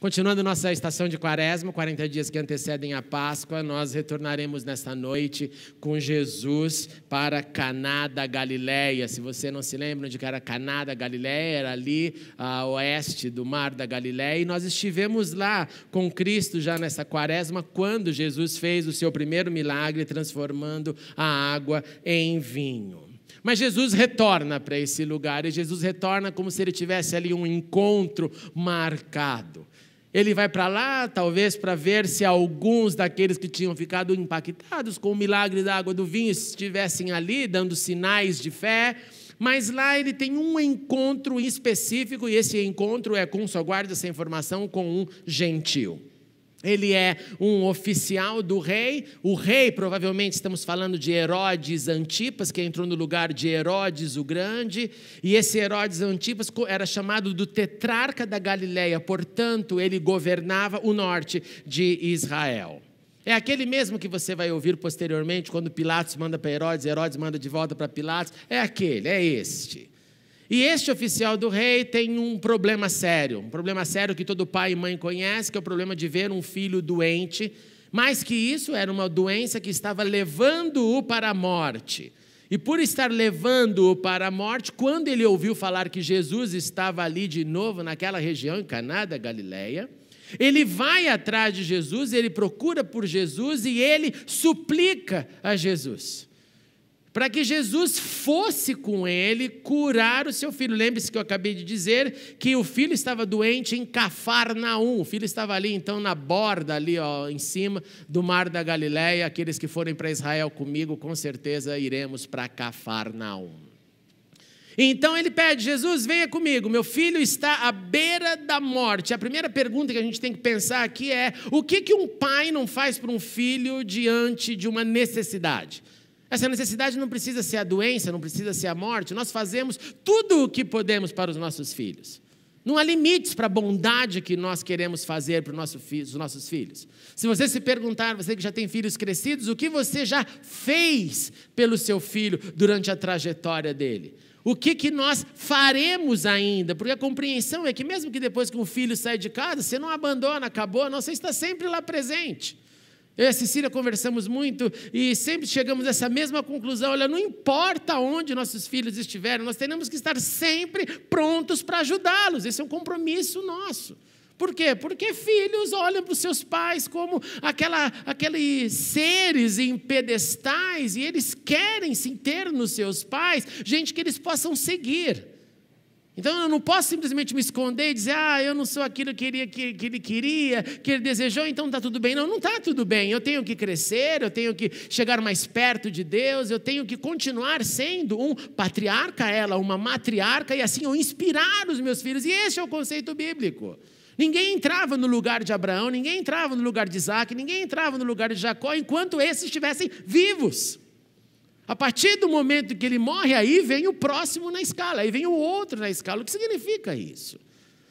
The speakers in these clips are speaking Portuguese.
Continuando nossa estação de Quaresma, 40 dias que antecedem a Páscoa, nós retornaremos nesta noite com Jesus para Caná da Galileia. Se você não se lembra de que era Caná da Galileia, era ali a oeste do Mar da Galileia, e nós estivemos lá com Cristo já nessa Quaresma, quando Jesus fez o seu primeiro milagre, transformando a água em vinho. Mas Jesus retorna para esse lugar, e Jesus retorna como se ele tivesse ali um encontro marcado. Ele vai para lá, talvez para ver se alguns daqueles que tinham ficado impactados com o milagre da água do vinho estivessem ali, dando sinais de fé. Mas lá ele tem um encontro específico, e esse encontro é com, só guarde essa informação, com um gentil. Ele é um oficial do rei. O rei, provavelmente estamos falando de Herodes Antipas, que entrou no lugar de Herodes o Grande. E esse Herodes Antipas era chamado do tetrarca da Galileia, portanto, ele governava o norte de Israel. É aquele mesmo que você vai ouvir posteriormente, quando Pilatos manda para Herodes, Herodes manda de volta para Pilatos. É aquele, é este. E este oficial do rei tem um problema sério que todo pai e mãe conhece, que é o problema de ver um filho doente. Mais que isso, era uma doença que estava levando-o para a morte. E por estar levando-o para a morte, quando ele ouviu falar que Jesus estava ali de novo, naquela região, em Caná da Galileia, ele vai atrás de Jesus, ele procura por Jesus e ele suplica a Jesus para que Jesus fosse com ele curar o seu filho. Lembre-se que eu acabei de dizer que o filho estava doente em Cafarnaum. O filho estava ali, então, na borda, ali, ó, em cima do Mar da Galileia. Aqueles que forem para Israel comigo, com certeza iremos para Cafarnaum. Então ele pede: Jesus, venha comigo, meu filho está à beira da morte. A primeira pergunta que a gente tem que pensar aqui é: o que um pai não faz para um filho diante de uma necessidade? Essa necessidade não precisa ser a doença, não precisa ser a morte. Nós fazemos tudo o que podemos para os nossos filhos. Não há limites para a bondade que nós queremos fazer para os nossos filhos. Se você se perguntar, você que já tem filhos crescidos, o que você já fez pelo seu filho durante a trajetória dele? O que nós faremos ainda? Porque a compreensão é que mesmo que depois que um filho sai de casa, você não abandona, acabou, não, você está sempre lá presente. Eu e a Cecília conversamos muito e sempre chegamos a essa mesma conclusão: olha, não importa onde nossos filhos estiverem, nós teremos que estar sempre prontos para ajudá-los. Esse é um compromisso nosso. Por quê? Porque filhos olham para os seus pais como aqueles seres em pedestais, e eles querem sim ter nos seus pais gente que eles possam seguir. Então eu não posso simplesmente me esconder e dizer: eu não sou aquilo que ele queria, que ele desejou, então está tudo bem. Não, não está tudo bem. Eu tenho que crescer, eu tenho que chegar mais perto de Deus, eu tenho que continuar sendo um patriarca, uma matriarca, e assim eu inspirar os meus filhos. E esse é o conceito bíblico. Ninguém entrava no lugar de Abraão, ninguém entrava no lugar de Isaac, ninguém entrava no lugar de Jacó enquanto esses estivessem vivos. A partir do momento que ele morre, aí vem o próximo na escala, aí vem o outro na escala. O que significa isso?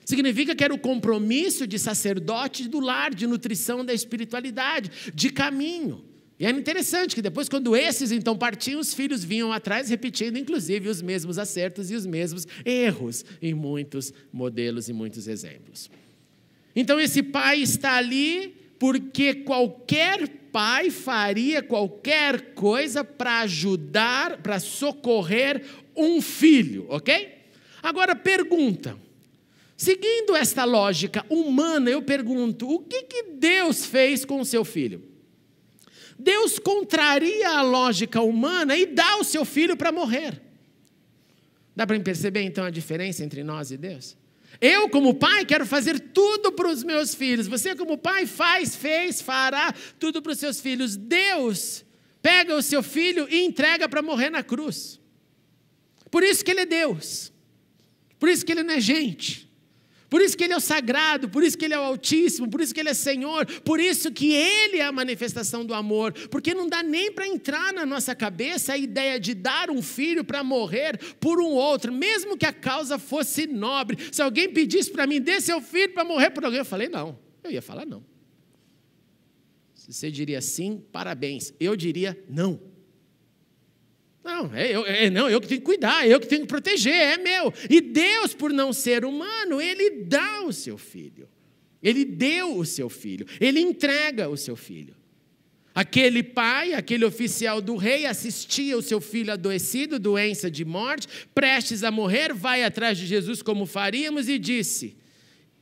Significa que era o compromisso de sacerdote do lar, de nutrição da espiritualidade, de caminho. E era interessante que depois, quando esses então partiam, os filhos vinham atrás, repetindo inclusive os mesmos acertos e os mesmos erros em muitos modelos e muitos exemplos. Então esse pai está ali porque qualquer pai faria qualquer coisa para ajudar, para socorrer um filho, ok? Agora pergunta, seguindo esta lógica humana, eu pergunto: o que Deus fez com o seu filho? Deus contraria a lógica humana e dá o seu filho para morrer. Dá para perceber então a diferença entre nós e Deus? Eu, como pai, quero fazer tudo para os meus filhos. Você, como pai, fará tudo para os seus filhos. Deus pega o seu filho e entrega para morrer na cruz. Por isso que ele é Deus. Por isso que ele não é gente. Por isso que ele é o sagrado, por isso que ele é o Altíssimo, por isso que ele é Senhor, por isso que ele é a manifestação do amor, porque não dá nem para entrar na nossa cabeça a ideia de dar um filho para morrer por um outro, mesmo que a causa fosse nobre. Se alguém pedisse para mim: dê seu filho para morrer por alguém, eu falei não, eu ia falar não. Se você diria sim, parabéns, eu diria não. Não, eu que tenho que cuidar, eu que tenho que proteger, é meu. E Deus, por não ser humano, ele dá o seu filho. Ele deu o seu filho, ele entrega o seu filho. Aquele pai, aquele oficial do rei, assistia o seu filho adoecido, doença de morte, prestes a morrer, vai atrás de Jesus como faríamos e disse: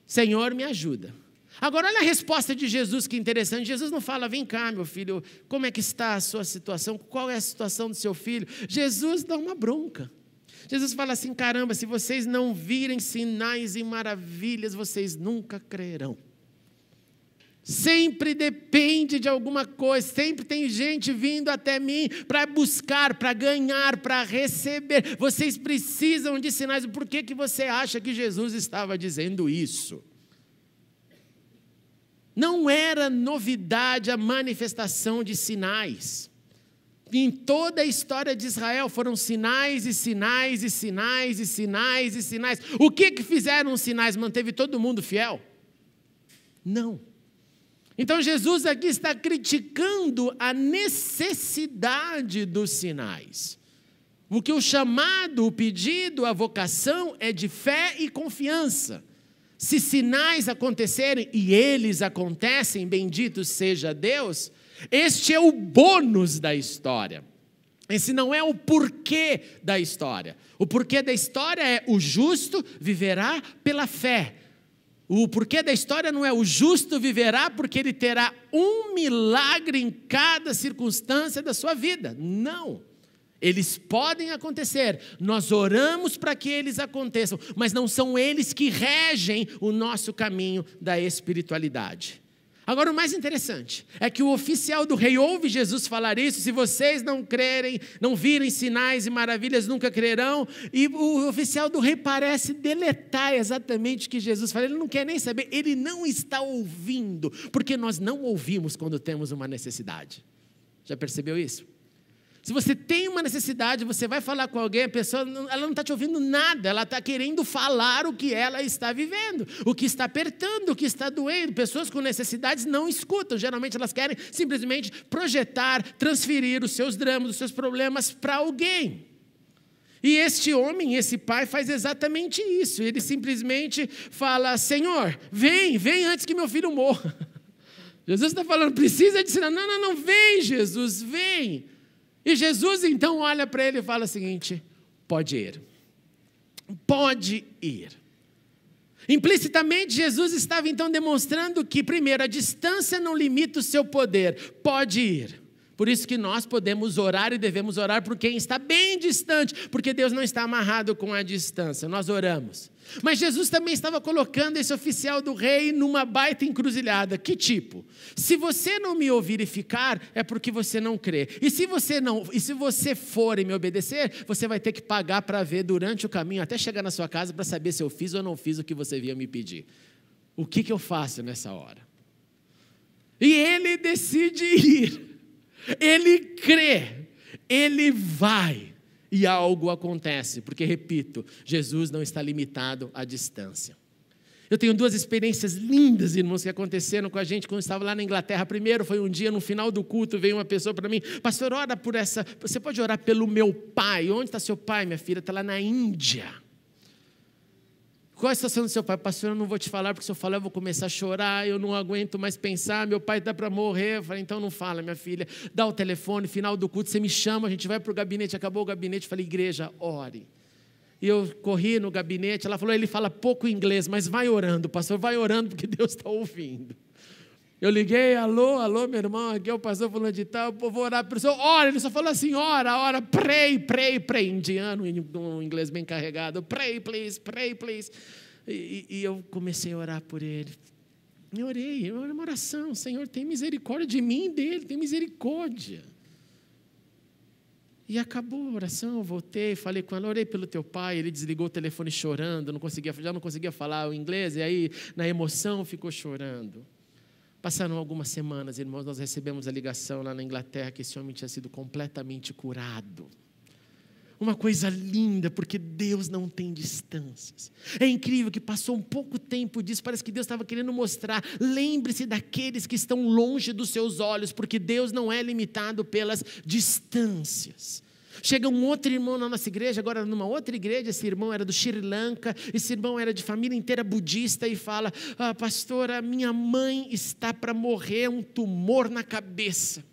Senhor, me ajuda. Agora olha a resposta de Jesus, que interessante. Jesus não fala: vem cá, meu filho, como é que está a sua situação? Qual é a situação do seu filho? Jesus dá uma bronca. Jesus fala assim: caramba, se vocês não virem sinais e maravilhas, vocês nunca crerão. Sempre depende de alguma coisa, sempre tem gente vindo até mim para buscar, para ganhar, para receber. Vocês precisam de sinais. Por que você acha que Jesus estava dizendo isso? Não era novidade a manifestação de sinais. Em toda a história de Israel foram sinais e sinais e sinais e sinais e sinais. O que fizeram os sinais? Manteve todo mundo fiel? Não. Então Jesus aqui está criticando a necessidade dos sinais. Porque o chamado, o pedido, a vocação é de fé e confiança. Se sinais acontecerem, e eles acontecem, bendito seja Deus, este é o bônus da história. Esse não é o porquê da história. O porquê da história é: o justo viverá pela fé. O porquê da história não é: o justo viverá porque ele terá um milagre em cada circunstância da sua vida. Não. Eles podem acontecer, nós oramos para que eles aconteçam, mas não são eles que regem o nosso caminho da espiritualidade. Agora, o mais interessante é que o oficial do rei ouve Jesus falar isso: se vocês não crerem, não virem sinais e maravilhas, nunca crerão. E o oficial do rei parece deletar exatamente o que Jesus fala. Ele não quer nem saber, ele não está ouvindo, porque nós não ouvimos quando temos uma necessidade. Já percebeu isso? Se você tem uma necessidade, você vai falar com alguém, a pessoa ela não está te ouvindo nada, ela está querendo falar o que ela está vivendo, o que está apertando, o que está doendo. Pessoas com necessidades não escutam, geralmente elas querem simplesmente projetar, transferir os seus dramas, os seus problemas para alguém. E este homem, esse pai, faz exatamente isso. Ele simplesmente fala: Senhor, vem antes que meu filho morra. Jesus está falando: precisa de sinal. Não, vem Jesus, vem. E Jesus então olha para ele e fala o seguinte: pode ir. Pode ir. Implicitamente, Jesus estava então demonstrando que, primeiro, a distância não limita o seu poder. Pode ir. Por isso que nós podemos orar e devemos orar por quem está bem distante, porque Deus não está amarrado com a distância. Nós oramos. Mas Jesus também estava colocando esse oficial do rei numa baita encruzilhada. Que tipo? Se você não me ouvir e ficar, é porque você não crê. E se você for e me obedecer, você vai ter que pagar para ver durante o caminho, até chegar na sua casa, para saber se eu fiz ou não fiz o que você vinha me pedir. O que eu faço nessa hora? E ele decide ir. Ele crê, ele vai, e algo acontece, porque, repito, Jesus não está limitado à distância. Eu tenho duas experiências lindas, irmãos, que aconteceram com a gente quando estava lá na Inglaterra. Primeiro foi um dia, no final do culto, veio uma pessoa para mim: pastor, ora por essa, você pode orar pelo meu pai? Onde está seu pai, minha filha? Está lá na Índia. Qual é a situação do seu pai? Pastor, eu não vou te falar, porque se eu falar eu vou começar a chorar, eu não aguento mais pensar, meu pai está para morrer. Eu falei: então não fala, minha filha, dá o telefone, final do culto, você me chama, a gente vai para o gabinete. Acabou o gabinete, eu falei: igreja, ore. E eu corri no gabinete, ela falou: ele fala pouco inglês, mas vai orando, pastor, vai orando, porque Deus está ouvindo. Eu liguei: alô, meu irmão, aqui é o pastor falando de tal, eu vou orar para o senhor. Ora, ele só falou assim: ora, pray, indiano, um inglês bem carregado, pray please. E eu comecei a orar por ele. Eu orei, uma oração: Senhor, tem misericórdia de mim e dele, tem misericórdia. E acabou a oração, eu voltei, falei com ela: orei pelo teu pai. Ele desligou o telefone chorando, já não conseguia falar o inglês, e aí na emoção ficou chorando. Passaram algumas semanas, irmãos, nós recebemos a ligação lá na Inglaterra que esse homem tinha sido completamente curado. Uma coisa linda, porque Deus não tem distâncias. É incrível que passou um pouco tempo disso, parece que Deus estava querendo mostrar: lembre-se daqueles que estão longe dos seus olhos, porque Deus não é limitado pelas distâncias. Chega um outro irmão na nossa igreja, agora numa outra igreja, esse irmão era do Sri Lanka, esse irmão era de família inteira budista e fala: pastora, minha mãe está para morrer, um tumor na cabeça.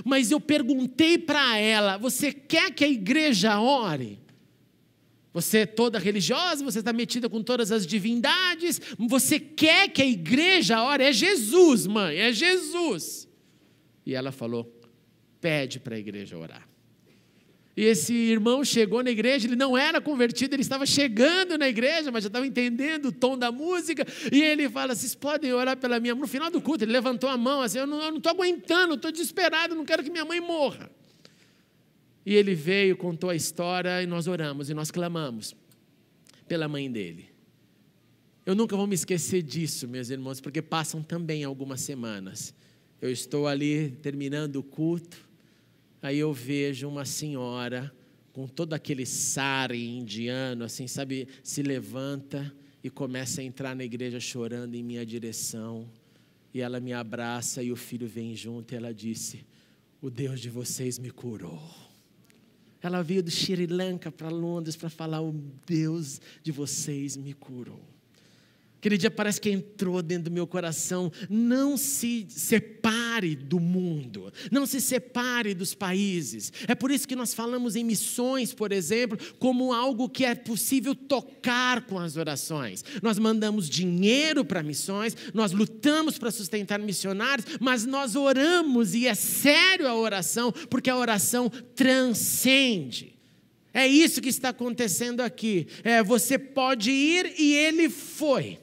Mas eu perguntei para ela: você quer que a igreja ore? Você é toda religiosa, você está metida com todas as divindades, você quer que a igreja ore? É Jesus, mãe, é Jesus. E ela falou: pede para a igreja orar. E esse irmão chegou na igreja, ele não era convertido, ele estava chegando na igreja, mas já estava entendendo o tom da música, e ele fala: vocês podem orar pela minha mãe? No final do culto, ele levantou a mão assim: eu não estou aguentando, estou desesperado, não quero que minha mãe morra. E ele veio, contou a história, e nós oramos, e nós clamamos pela mãe dele. Eu nunca vou me esquecer disso, meus irmãos, porque passam também algumas semanas. Eu estou ali terminando o culto, aí eu vejo uma senhora com todo aquele sari indiano, assim, sabe, se levanta e começa a entrar na igreja chorando em minha direção. E ela me abraça e o filho vem junto, e ela disse: o Deus de vocês me curou. Ela veio do Sri Lanka para Londres para falar: o Deus de vocês me curou. Aquele dia parece que entrou dentro do meu coração: não se separe do mundo, não se separe dos países. É por isso que nós falamos em missões, por exemplo, como algo que é possível tocar com as orações. Nós mandamos dinheiro para missões, nós lutamos para sustentar missionários, mas nós oramos, e é sério a oração, porque a oração transcende. É isso que está acontecendo aqui. Você pode ir, e ele foi.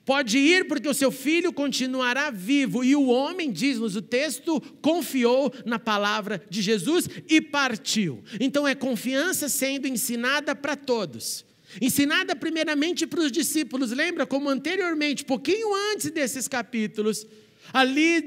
Pode ir porque o seu filho continuará vivo. E o homem, diz-nos o texto, confiou na palavra de Jesus e partiu. Então é confiança sendo ensinada para todos. Ensinada primeiramente para os discípulos. Lembra como anteriormente, pouquinho antes desses capítulos, ali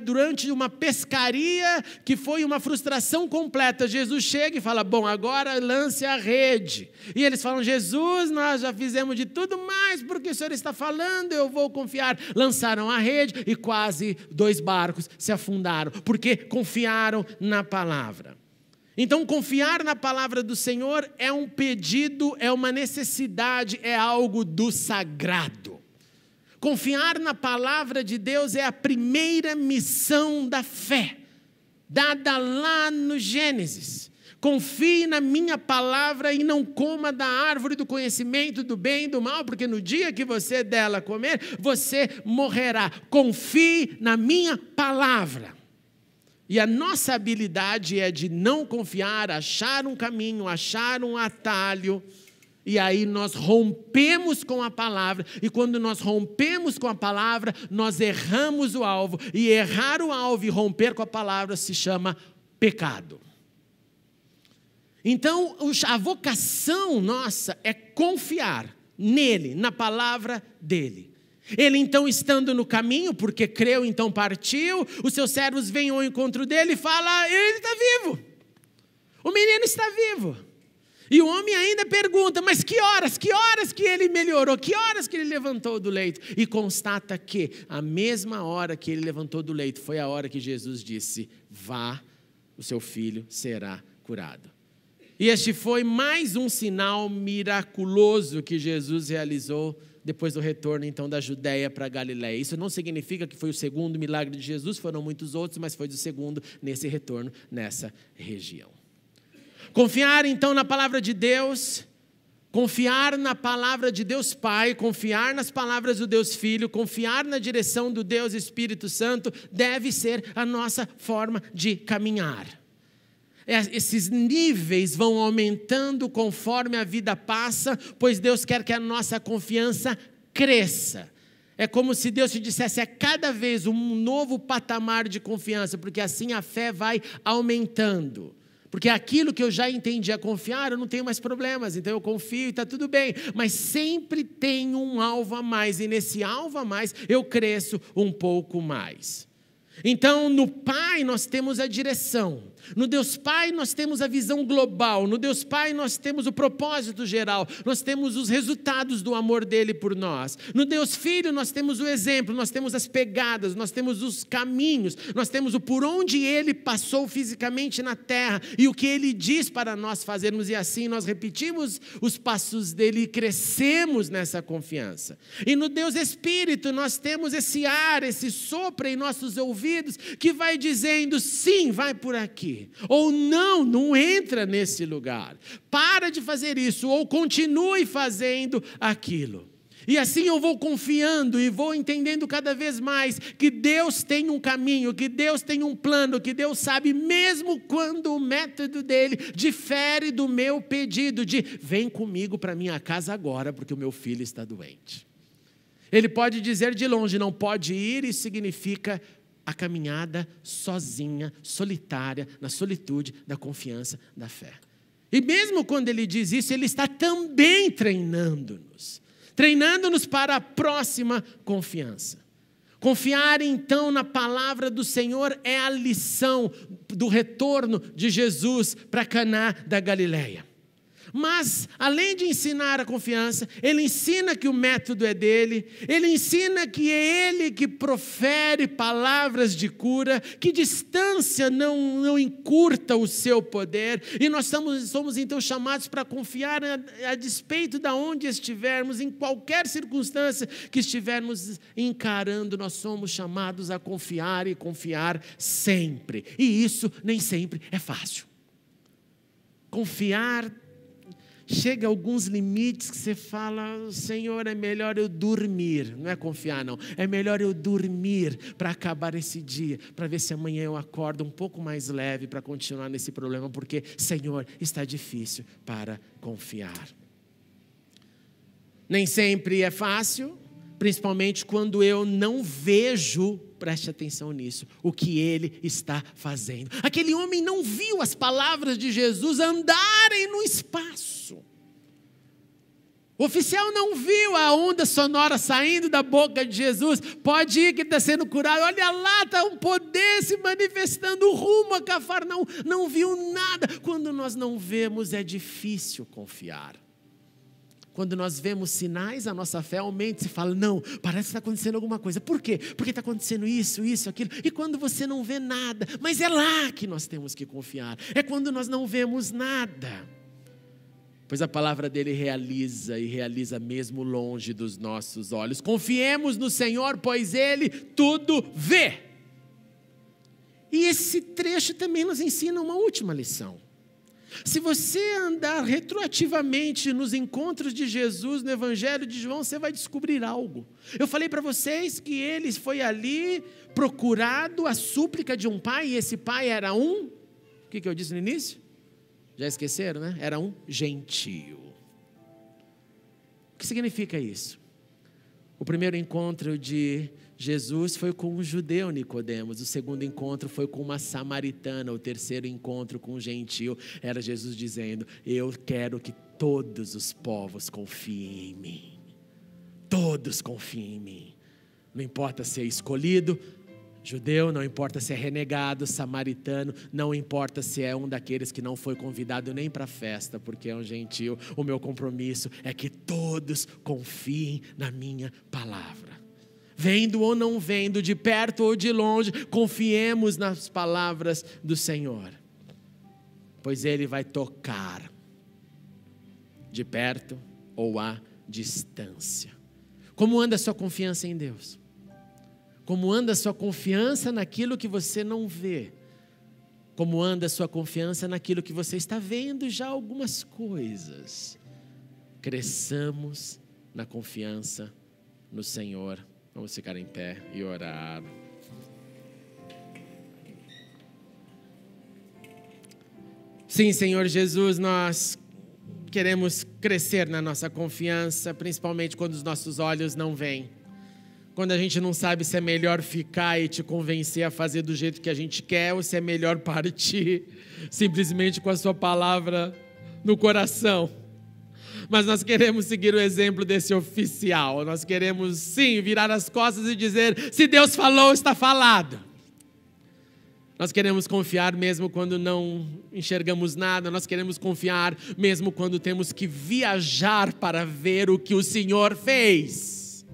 durante uma pescaria que foi uma frustração completa, Jesus chega e fala: bom, agora lance a rede. E eles falam: Jesus, nós já fizemos de tudo, mas porque o Senhor está falando, eu vou confiar. Lançaram a rede e quase 2 barcos se afundaram, porque confiaram na palavra. Então, confiar na palavra do Senhor é um pedido, é uma necessidade, é algo do sagrado. Confiar na palavra de Deus é a primeira missão da fé, dada lá no Gênesis. Confie na minha palavra e não coma da árvore do conhecimento do bem e do mal, porque no dia que você dela comer, você morrerá. Confie na minha palavra. E a nossa habilidade é de não confiar, achar um caminho, achar um atalho. E aí nós rompemos com a palavra, e quando nós rompemos com a palavra, nós erramos o alvo, e errar o alvo e romper com a palavra se chama pecado. Então, a vocação nossa é confiar nele, na palavra dele. Ele então, estando no caminho, porque creu, então partiu, os seus servos vêm ao encontro dele e falam: ele está vivo, o menino está vivo. E o homem ainda pergunta: mas que horas que ele melhorou, que horas que ele levantou do leito? E constata que a mesma hora que ele levantou do leito foi a hora que Jesus disse: vá, o seu filho será curado. E este foi mais um sinal miraculoso que Jesus realizou depois do retorno então da Judéia para a Galiléia. Isso não significa que foi o segundo milagre de Jesus, foram muitos outros, mas foi o segundo nesse retorno, nessa região. Confiar então na palavra de Deus, confiar na palavra de Deus Pai, confiar nas palavras do Deus Filho, confiar na direção do Deus Espírito Santo, deve ser a nossa forma de caminhar. Esses níveis vão aumentando conforme a vida passa, pois Deus quer que a nossa confiança cresça. É como se Deus te dissesse: é cada vez um novo patamar de confiança, porque assim a fé vai aumentando. Porque aquilo que eu já entendi a confiar, eu não tenho mais problemas, então eu confio e está tudo bem. Mas sempre tem um alvo a mais, e nesse alvo a mais eu cresço um pouco mais. Então no Pai nós temos a direção, No Deus Pai nós temos a visão global, no Deus Pai nós temos o propósito geral, nós temos os resultados do amor dele por nós. No Deus Filho nós temos o exemplo, nós temos as pegadas, nós temos os caminhos, nós temos o por onde ele passou fisicamente na terra e o que ele diz para nós fazermos, e assim nós repetimos os passos dele e crescemos nessa confiança. E no Deus Espírito nós temos esse ar, esse sopro em nossos ouvidos que vai dizendo sim, vai por aqui. Ou não, não entra nesse lugar. Para de fazer isso, ou continue fazendo aquilo. E assim eu vou confiando e vou entendendo cada vez mais que Deus tem um caminho, que Deus tem um plano, que Deus sabe mesmo quando o método dele difere do meu pedido de vem comigo para minha casa agora porque o meu filho está doente. Ele pode dizer de longe, não pode ir, isso significa a caminhada sozinha, solitária, na solitude da confiança, da fé. E mesmo quando ele diz isso, ele está também treinando-nos para a próxima confiança. Confiar então na palavra do Senhor é a lição do retorno de Jesus para Caná da Galileia. Mas, além de ensinar a confiança, ele ensina que o método é dele, ele ensina que é ele que profere palavras de cura, que distância não encurta o seu poder, e nós somos então chamados para confiar a despeito de onde estivermos, em qualquer circunstância que estivermos encarando, nós somos chamados a confiar e confiar sempre, e isso nem sempre é fácil. Confiar chega a alguns limites que você fala, Senhor, é melhor eu dormir, não é confiar não, é melhor eu dormir para acabar esse dia, para ver se amanhã eu acordo um pouco mais leve para continuar nesse problema, porque, Senhor, está difícil para confiar. Nem sempre é fácil, principalmente quando eu não vejo, preste atenção nisso, o que ele está fazendo. Aquele homem não viu as palavras de Jesus andarem no espaço. O oficial não viu a onda sonora saindo da boca de Jesus. Pode ir que está sendo curado. Olha lá, está um poder se manifestando rumo a Cafarnaum. Não viu nada. Quando nós não vemos, é difícil confiar. Quando nós vemos sinais, a nossa fé aumenta e fala, não, parece que está acontecendo alguma coisa. Por quê? Porque está acontecendo isso, aquilo. E quando você não vê nada, mas é lá que nós temos que confiar. É quando nós não vemos nada. Pois a palavra dele realiza, e realiza mesmo longe dos nossos olhos. Confiemos no Senhor, pois ele tudo vê. E esse trecho também nos ensina uma última lição. Se você andar retroativamente nos encontros de Jesus, no Evangelho de João, você vai descobrir algo. Eu falei para vocês que ele foi ali procurado a súplica de um pai, e esse pai era o que eu disse no início? Já esqueceram, né? Era um gentio. O que significa isso? O primeiro encontro de Jesus foi com um judeu, Nicodemos. O segundo encontro foi com uma samaritana. O terceiro encontro com um gentio era Jesus dizendo, eu quero que todos os povos confiem em mim. Todos confiem em mim. Não importa se é escolhido, judeu, não importa se é renegado, samaritano, não importa se é um daqueles que não foi convidado nem para a festa, porque é um gentio. O meu compromisso é que todos confiem na minha palavra. Vendo ou não vendo, de perto ou de longe, confiemos nas palavras do Senhor, pois Ele vai tocar, de perto ou à distância. Como anda a sua confiança em Deus? Como anda a sua confiança naquilo que você não vê? Como anda a sua confiança naquilo que você está vendo já algumas coisas? Cresçamos na confiança no Senhor. Vamos ficar em pé e orar. Sim, Senhor Jesus, nós queremos crescer na nossa confiança, principalmente quando os nossos olhos não veem. Quando a gente não sabe se é melhor ficar e te convencer a fazer do jeito que a gente quer, ou se é melhor partir simplesmente com a sua palavra no coração. Mas nós queremos seguir o exemplo desse oficial. Nós queremos sim virar as costas e dizer, se Deus falou, está falado. Nós queremos confiar mesmo quando não enxergamos nada. Nós queremos confiar mesmo quando temos que viajar para ver o que o Senhor fez.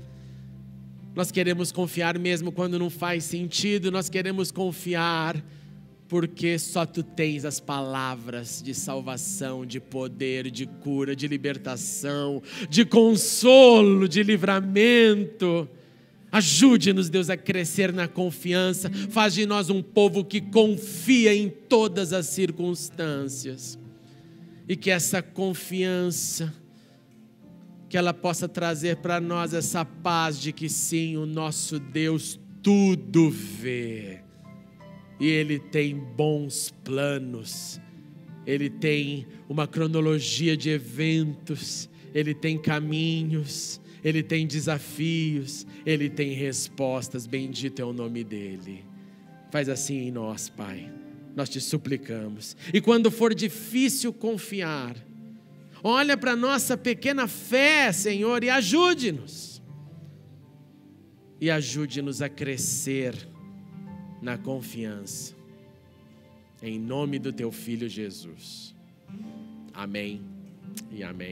Nós queremos confiar mesmo quando não faz sentido. Nós queremos confiar porque só Tu tens as palavras de salvação, de poder, de cura, de libertação, de consolo, de livramento. Ajude-nos, Deus, a crescer na confiança. Faz de nós um povo que confia em todas as circunstâncias. E que essa confiança, que ela possa trazer para nós essa paz de que sim, o nosso Deus tudo vê. E Ele tem bons planos. Ele tem uma cronologia de eventos. Ele tem caminhos. Ele tem desafios, Ele tem respostas, bendito é o nome dEle. Faz assim em nós, Pai, nós Te suplicamos. E quando for difícil confiar, olha para a nossa pequena fé, Senhor, e ajude-nos. E ajude-nos a crescer na confiança. Em nome do Teu Filho Jesus. Amém e amém.